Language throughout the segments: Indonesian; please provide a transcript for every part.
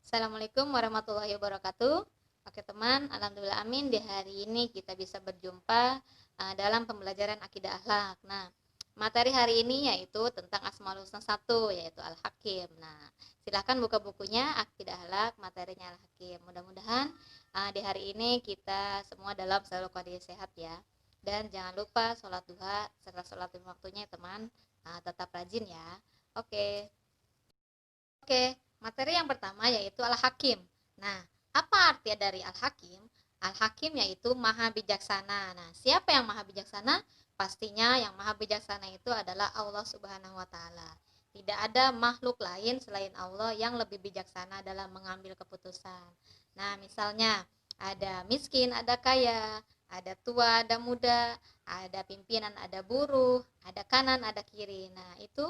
Assalamualaikum warahmatullahi wabarakatuh. Oke teman, alhamdulillah amin di hari ini kita bisa berjumpa dalam pembelajaran akidah akhlak. Nah, materi hari ini yaitu tentang Asmaul Husna 1 yaitu Al-Hakim. Nah, silahkan buka bukunya akidah akhlak, materinya Al-Hakim. Mudah-mudahan di hari ini kita semua dalam selalu kondisi sehat ya. Dan jangan lupa sholat duha serta sholat lima waktunya ya teman. Tetap rajin ya. Oke. Oke, materi yang pertama yaitu Al-Hakim. Nah, apa arti dari Al-Hakim? Al-Hakim yaitu maha bijaksana. Nah, siapa yang maha bijaksana? Pastinya yang maha bijaksana itu adalah Allah Subhanahu wa taala. Tidak ada makhluk lain selain Allah yang lebih bijaksana dalam mengambil keputusan. Nah, misalnya ada miskin, ada kaya, ada tua, ada muda, ada pimpinan, ada buruh, ada kanan, ada kiri. Nah, itu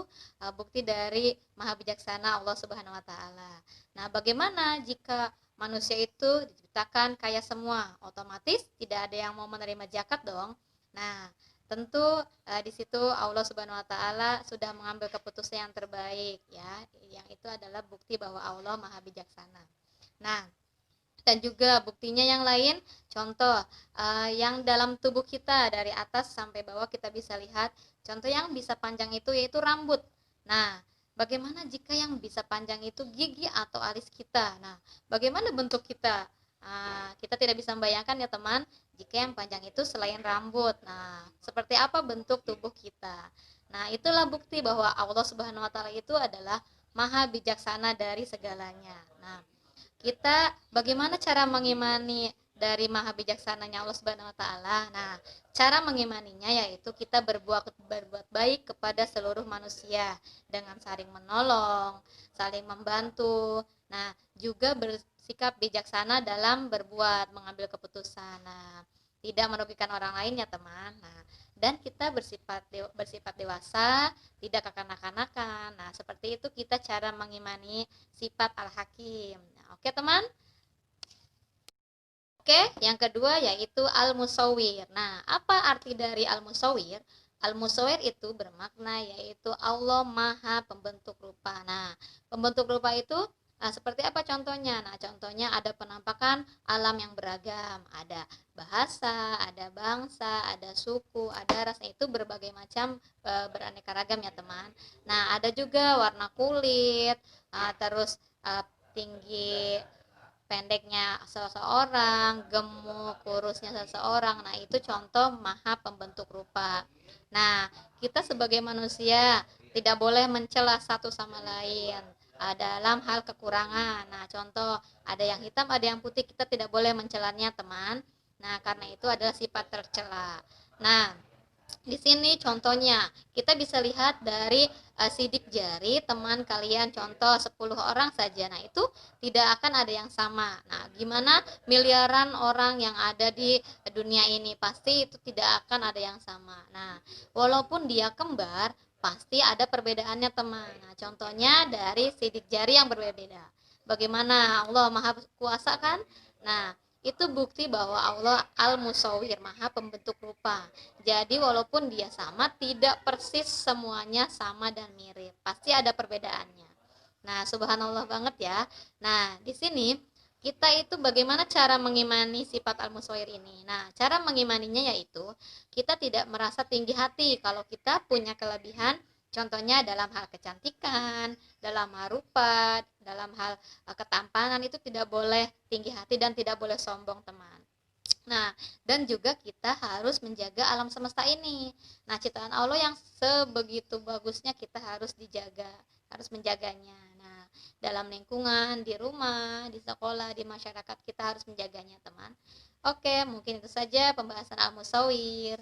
bukti dari maha bijaksana Allah Subhanahu wa taala. Nah, bagaimana jika manusia itu diciptakan kaya semua? Otomatis tidak ada yang mau menerima zakat dong. Nah, tentu di situ Allah Subhanahu wa taala sudah mengambil keputusan yang terbaik ya. Yang itu adalah bukti bahwa Allah maha bijaksana. Nah, dan juga buktinya yang lain, contoh yang dalam tubuh kita dari atas sampai bawah kita bisa lihat, contoh yang bisa panjang itu yaitu rambut. Nah, bagaimana jika yang bisa panjang itu gigi atau alis kita? Nah, bagaimana bentuk kita? Kita tidak bisa membayangkan ya teman, jika yang panjang itu selain rambut. Nah, seperti apa bentuk tubuh kita? Nah, itulah bukti bahwa Allah Subhanahu wa taala itu adalah maha bijaksana dari segalanya. Nah, kita bagaimana cara mengimani dari maha bijaksananya Allah Subhanahu wa taala? Nah, cara mengimaninya yaitu kita berbuat baik kepada seluruh manusia dengan saling menolong, saling membantu. Nah, juga bersikap bijaksana dalam berbuat, mengambil keputusan. Nah, tidak merugikan orang lain ya, teman. Nah, dan kita bersifat dewasa, tidak kekanak-kanakan. Nah, seperti itu kita cara mengimani sifat Al-Hakim. Nah, oke teman? Oke, yang kedua yaitu Al-Musawwir. Nah, apa arti dari Al-Musawwir? Al-Musawwir itu bermakna yaitu Allah Maha Pembentuk Rupa. Nah, pembentuk rupa itu seperti apa contohnya? Nah, contohnya ada penampakan alam yang beragam. Ada bahasa, ada bangsa, ada suku, ada ras, itu berbagai macam beraneka ragam ya teman. Nah, ada juga warna kulit, terus tinggi pendeknya seseorang, gemuk, kurusnya seseorang. Nah, itu contoh maha pembentuk rupa. Nah, kita sebagai manusia tidak boleh mencela satu sama lain dalam hal kekurangan. Nah, contoh ada yang hitam, ada yang putih, kita tidak boleh mencelanya, teman. Nah, karena itu adalah sifat tercela. Nah, di sini contohnya kita bisa lihat dari sidik jari teman kalian, contoh 10 orang saja. Nah, itu tidak akan ada yang sama. Nah, gimana miliaran orang yang ada di dunia ini, pasti itu tidak akan ada yang sama. Nah, walaupun dia kembar, pasti ada perbedaannya teman. Nah, contohnya dari sidik jari yang berbeda. Bagaimana Allah Maha Kuasa kan? Nah, itu bukti bahwa Allah Al-Musawwir, Maha Pembentuk Rupa. Jadi walaupun dia sama, tidak persis semuanya sama dan mirip. Pasti ada perbedaannya. Nah, subhanallah banget ya. Nah, di sini kita itu bagaimana cara mengimani sifat Al-Musawwir ini. Nah, cara mengimaninya yaitu kita tidak merasa tinggi hati kalau kita punya kelebihan. Contohnya dalam hal kecantikan, dalam hal rupa, dalam hal ketampanan, itu tidak boleh tinggi hati dan tidak boleh sombong, teman. Nah, dan juga kita harus menjaga alam semesta ini. Nah, ciptaan Allah yang sebegitu bagusnya kita harus dijaga, harus menjaganya. Nah, dalam lingkungan, di rumah, di sekolah, di masyarakat, kita harus menjaganya, teman. Oke, mungkin itu saja pembahasan Al-Musawwir.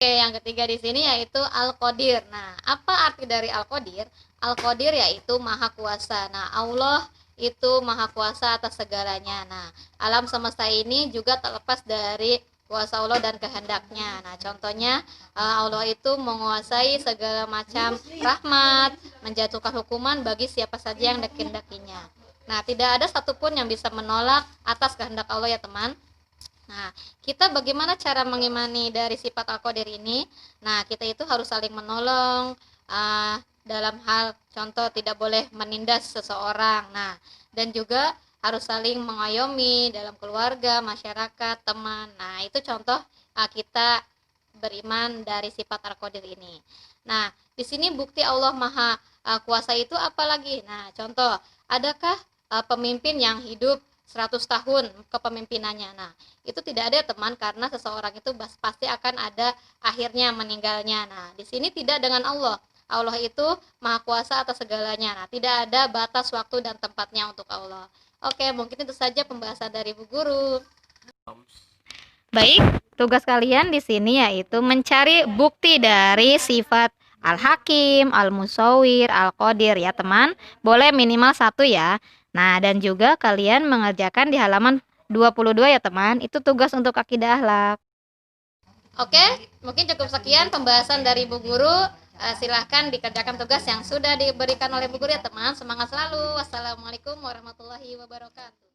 Oke, yang ketiga di sini yaitu Al-Qadir. Nah, apa arti dari Al-Qadir? Al-Qadir yaitu Maha Kuasa. Nah, Allah itu Maha Kuasa atas segalanya. Nah, alam semesta ini juga terlepas dari kuasa Allah dan kehendaknya. Nah, contohnya Allah itu menguasai segala macam rahmat, menjatuhkan hukuman bagi siapa saja yang dikehendakinya. Nah, tidak ada satupun yang bisa menolak atas kehendak Allah ya teman. Nah, kita bagaimana cara mengimani dari sifat Al-Qadir ini? Nah, kita itu harus saling menolong, dalam hal contoh tidak boleh menindas seseorang. Nah, dan juga harus saling mengayomi dalam keluarga, masyarakat, teman. Nah, itu contoh kita beriman dari sifat Al-Qadir ini. Nah, di sini bukti Allah Maha Kuasa itu apalagi? Nah, contoh, adakah pemimpin yang hidup 100 tahun kepemimpinannya? Nah, itu tidak ada teman, karena seseorang itu pasti akan ada akhirnya meninggalnya. Nah, di sini tidak dengan Allah. Allah itu Maha Kuasa atas segalanya. Nah, tidak ada batas waktu dan tempatnya untuk Allah. Oke, mungkin itu saja pembahasan dari Bu Guru. Baik, tugas kalian di sini yaitu mencari bukti dari sifat Al-Hakim, Al-Musawwir, Al-Qadir ya teman. Boleh minimal 1 ya. Nah, dan juga kalian mengerjakan di halaman 22 ya teman. Itu tugas untuk akidah akhlak. Oke, mungkin cukup sekian pembahasan dari Bu Guru. Silahkan dikerjakan tugas yang sudah diberikan oleh Bu Guru ya teman. Semangat selalu. Wassalamualaikum warahmatullahi wabarakatuh.